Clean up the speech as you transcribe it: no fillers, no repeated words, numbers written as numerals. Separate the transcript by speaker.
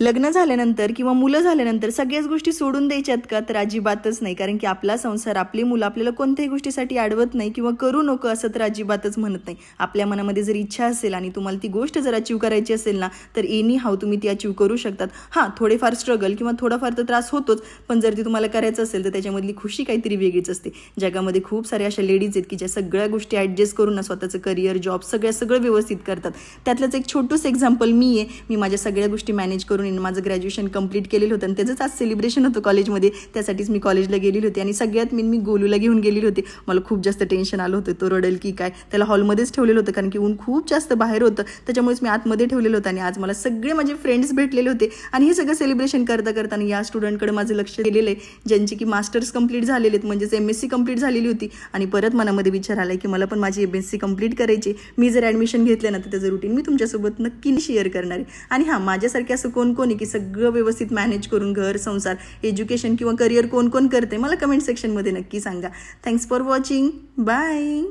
Speaker 1: लग्न झाल्यानंतर किंवा मुलं झाल्यानंतर सगळ्याच गोष्टी सोडून द्यायच्यात का? तर अजिबातच नाही. कारण की आपला संसार, आपली मुलं आपल्याला कोणत्याही गोष्टीसाठी अडवत नाही किंवा करू नको असं तर अजिबातच म्हणत नाही. आपल्या मनामध्ये जर इच्छा असेल आणि तुम्हाला ती गोष्ट जर अचीव करायची असेल ना, तर एनी हाऊ तुम्ही ती अचीव करू शकतात. हां, थोडेफार स्ट्रगल किंवा थोडाफार तर त्रास होतोच, पण जर ती तुम्हाला करायचं असेल तर त्याच्यामधली खुशी काहीतरी वेगळीच असते. जगामध्ये खूप साऱ्या अशा लेडीज आहेत की ज्या सगळ्या गोष्टी ॲडजस्ट करून ना स्वतःचं करिअर, जॉब सगळं व्यवस्थित करतात. त्यातलंच एक छोटंसं एक्झाम्पल मी आहे. मी माझ्या सगळ्या गोष्टी मॅनेज करून माझं ग्रॅज्युएशन कंप्लीट केलेलं होतं आणि त्याचंच आज सेलिब्रेशन होतं कॉलेजमध्ये. त्यासाठीच मी कॉलेजला गेलेली होती आणि सगळ्यात मी गोलूला घेऊन गेलेली होते. मला खूप जास्त टेन्शन आलं होतं, तो रडेल की काय. त्याला हॉलमध्येच ठेवलेलं होतं कारण की ऊन खूप जास्त बाहेर होतं, त्याच्यामुळेच मी आतमध्ये ठेवलेलं होतं. आणि आज मला सगळे माझे फ्रेंड्स भेटलेले होते आणि हे सगळं सेलिब्रेशन करता करताना या स्टुडंटकडे माझं लक्ष गेलेलं आहे ज्यांची की मास्टर्स कंप्लीट झालेले आहेत, म्हणजेच MSc कंप्लीट झालेली होती. आणि परत मनामध्ये विचार आला की मला पण माझी MSc कंप्लीट करायची. मी जर ॲडमिशन घेतलं ना तर त्याचं रुटीन मी तुमच्यासोबत नक्की शेअर करणार आहे. आणि हां, माझ्यासारखे असं कोण आहे की सगळं व्यवस्थित मॅनेज करून घर, संसार, एज्युकेशन किंवा करिअर कोण करते मला कमेंट सेक्शनमध्ये नक्की सांगा. Thanks for watching. बाय.